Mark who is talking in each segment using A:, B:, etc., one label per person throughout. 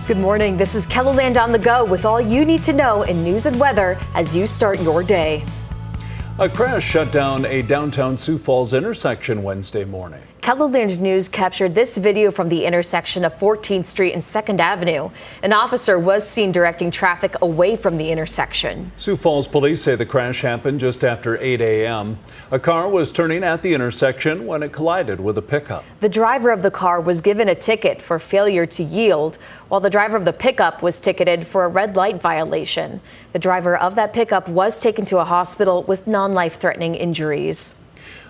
A: Good morning. This is KELOLAND on the go with all you need to know in news and weather as you start your day.
B: A crash shut down a downtown Sioux Falls intersection Wednesday morning.
A: KELOLAND News captured this video from the intersection of 14th Street and 2nd Avenue. An officer was seen directing traffic away from the intersection.
B: Sioux Falls police say the crash happened just after 8 a.m. A car was turning at the intersection when it collided with a pickup.
A: The driver of the car was given a ticket for failure to yield, while the driver of the pickup was ticketed for a red light violation. The driver of that pickup was taken to a hospital with non-life-threatening injuries.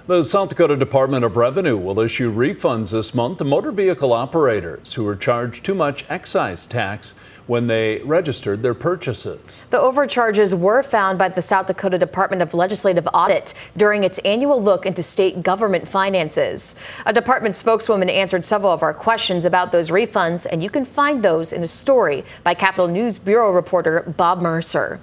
B: The South Dakota Department of Revenue will issue refunds this month to motor vehicle operators who were charged too much excise tax when they registered their purchases.
A: The overcharges were found by the South Dakota Department of Legislative Audit during its annual look into state government finances. A department spokeswoman answered several of our questions about those refunds, and you can find those in a story by Capitol News Bureau reporter Bob Mercer.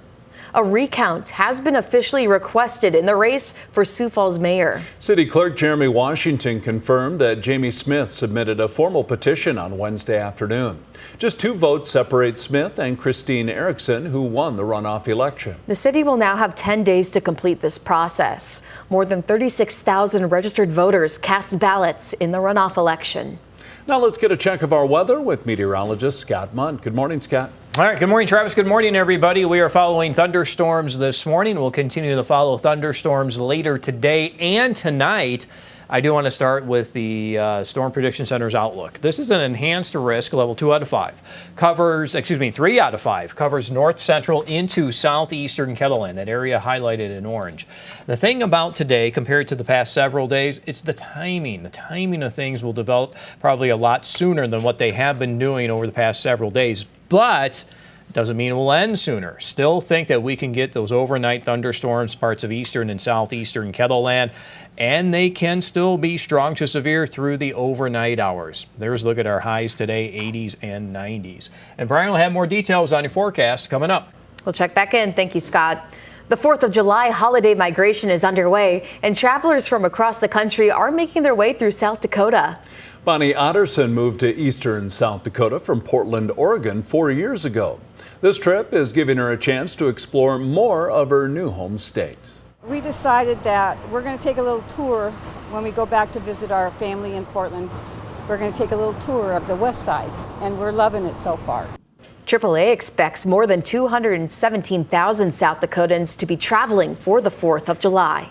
A: A recount has been officially requested in the race for Sioux Falls mayor.
B: City Clerk Jeremy Washington confirmed that Jamie Smith submitted a formal petition on Wednesday afternoon. Just 2 votes separate Smith and Christine Erickson, who won the runoff election.
A: The city will now have 10 days to complete this process. More than 36,000 registered voters cast ballots in the runoff election.
B: Now let's get a check of our weather with meteorologist Scott Munn. Good morning, Scott.
C: All right, good morning, Travis. Good morning, everybody. We are following thunderstorms this morning. We'll continue to follow thunderstorms later today and tonight. I do want to start with the Storm Prediction Center's outlook. This is an enhanced risk, level 2 out of 5. 3 out of 5. Covers north central into southeastern KELOLAND, that area highlighted in orange. The thing about today, compared to the past several days, it's the timing. The timing of things will develop probably a lot sooner than what they have been doing over the past several days. But doesn't mean it will end sooner. Still think that we can get those overnight thunderstorms, parts of eastern and southeastern KELOLAND, and they can still be strong to severe through the overnight hours. There's a look at our highs today, 80s and 90s. And Brian will have more details on your forecast coming up.
A: We'll check back in. Thank you, Scott. The 4th of July holiday migration is underway, and travelers from across the country are making their way through South Dakota.
B: Bonnie Otterson moved to eastern South Dakota from Portland, Oregon 4 years ago. This trip is giving her a chance to explore more of her new home state.
D: We decided that we're going to take a little tour when we go back to visit our family in Portland. We're going to take a little tour of the west side, and we're loving it so far.
A: AAA expects more than 217,000 South Dakotans to be traveling for the 4th of July.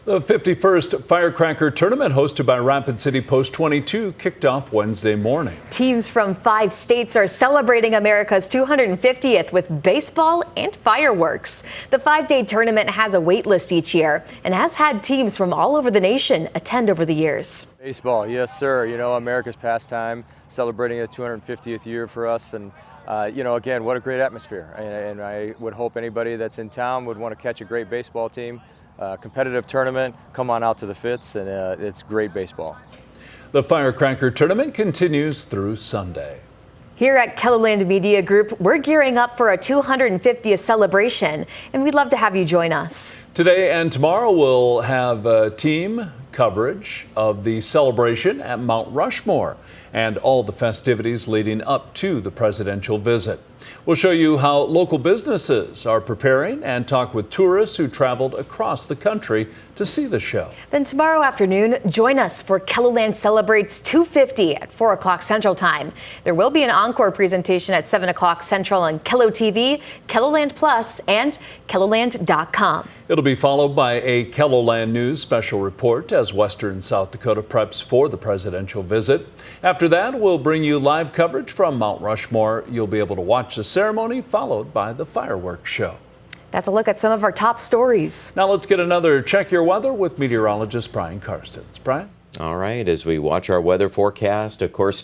B: The 51st Firecracker tournament hosted by Rapid City Post 22 kicked off Wednesday morning.
A: Teams from 5 states are celebrating America's 250th with baseball and fireworks. The 5-day tournament has a wait list each year and has had teams from all over the nation attend over the years.
E: Baseball, yes, sir. You know, America's pastime, celebrating the 250th year for us. And you know, again, what a great atmosphere. And I would hope anybody that's in town would want to catch a great baseball team. Competitive tournament, come on out to the Fitz, and it's great baseball.
B: The Firecracker tournament continues through Sunday.
A: Here at KELOLAND Media Group, we're gearing up for a 250th celebration, and we'd love to have you join us.
B: Today and tomorrow we'll have team coverage of the celebration at Mount Rushmore and all the festivities leading up to the presidential visit. We'll show you how local businesses are preparing and talk with tourists who traveled across the country to see the show.
A: Then tomorrow afternoon, join us for KELOLAND Celebrates 250 at 4 o'clock Central Time. There will be an encore presentation at 7 o'clock Central on KELO TV, KELOLAND Plus, and KELOLAND.com.
B: It'll be followed by a KELOLAND News special report as Western South Dakota preps for the presidential visit. After that, we'll bring you live coverage from Mount Rushmore. You'll be able to watch the ceremony followed by the fireworks show.
A: That's a look at some of our top stories.
B: Now let's get another Check Your Weather with meteorologist Brian Karstens. Brian?
F: All right, as we watch our weather forecast, of course,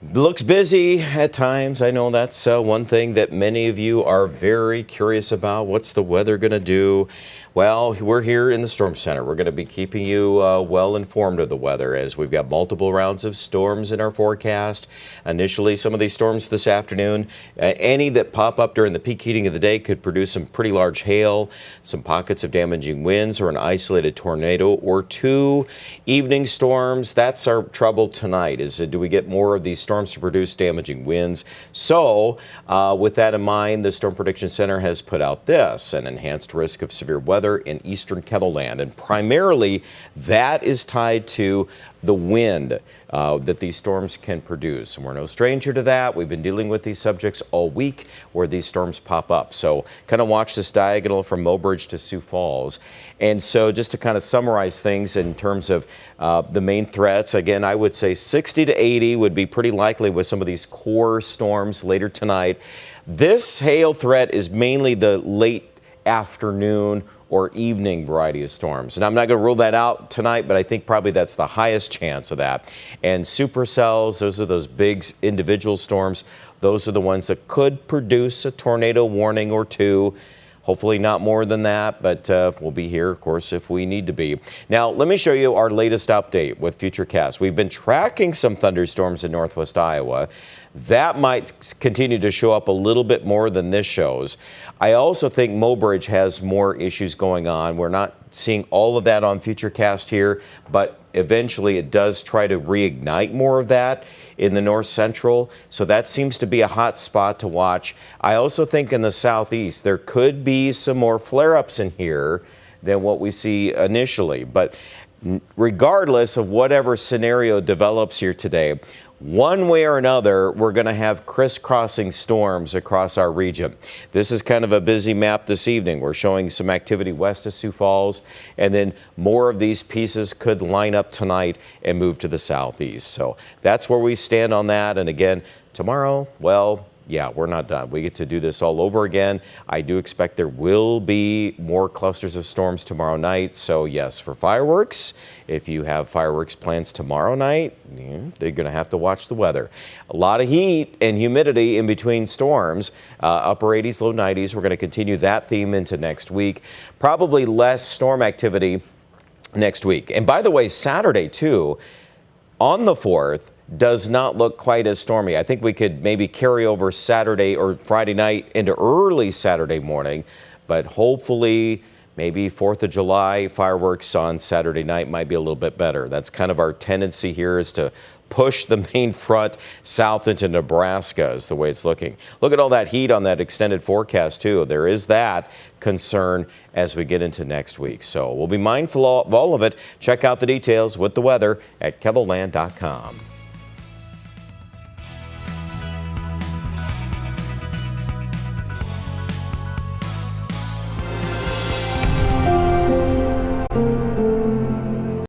F: looks busy at times. I know that's one thing that many of you are very curious about. What's the weather going to do? Well, we're here in the Storm Center. We're going to be keeping you well informed of the weather as we've got multiple rounds of storms in our forecast. Initially, some of these storms this afternoon, any that pop up during the peak heating of the day could produce some pretty large hail, some pockets of damaging winds, or an isolated tornado or two. Evening storms, that's our trouble tonight, is do we get more of these storms to produce damaging winds? So with that in mind, the Storm Prediction Center has put out this, an enhanced risk of severe weather in eastern Kettleland, and primarily that is tied to the wind that these storms can produce. And we're no stranger to that. We've been dealing with these subjects all week where these storms pop up. So kind of watch this diagonal from Mobridge to Sioux Falls. And so just to kind of summarize things in terms of the main threats, again, I would say 60 to 80 would be pretty likely with some of these core storms later tonight. This hail threat is mainly the late afternoon or evening variety of storms. And I'm not going to rule that out tonight, but I think probably that's the highest chance of that. And supercells, those are those big individual storms. Those are the ones that could produce a tornado warning or two. Hopefully not more than that, but we'll be here, of course, if we need to be. Now, let me show you our latest update with Futurecast. We've been tracking some thunderstorms in northwest Iowa. That might continue to show up a little bit more than this shows. I also think Mobridge has more issues going on. We're not seeing all of that on Futurecast here, but eventually it does try to reignite more of that in the north central. So that seems to be a hot spot to watch. I also think in the southeast there could be some more flare-ups in here than what we see initially. But regardless of whatever scenario develops here today, one way or another, we're going to have crisscrossing storms across our region. This is kind of a busy map this evening. We're showing some activity west of Sioux Falls, and then more of these pieces could line up tonight and move to the southeast. So that's where we stand on that. And again, tomorrow, well, yeah, we're not done. We get to do this all over again. I do expect there will be more clusters of storms tomorrow night. So yes, for fireworks, if you have fireworks plans tomorrow night, they're going to have to watch the weather. A lot of heat and humidity in between storms, upper 80s, low 90s. We're going to continue that theme into next week. Probably less storm activity next week. And by the way, Saturday too, on the 4th, does not look quite as stormy. I think we could maybe carry over Saturday or Friday night into early Saturday morning, but hopefully maybe 4th of July fireworks on Saturday night might be a little bit better. That's kind of our tendency here, is to push the main front south into Nebraska is the way it's looking. Look at all that heat on that extended forecast too. There is that concern as we get into next week. So we'll be mindful of all of it. Check out the details with the weather at kettleland.com.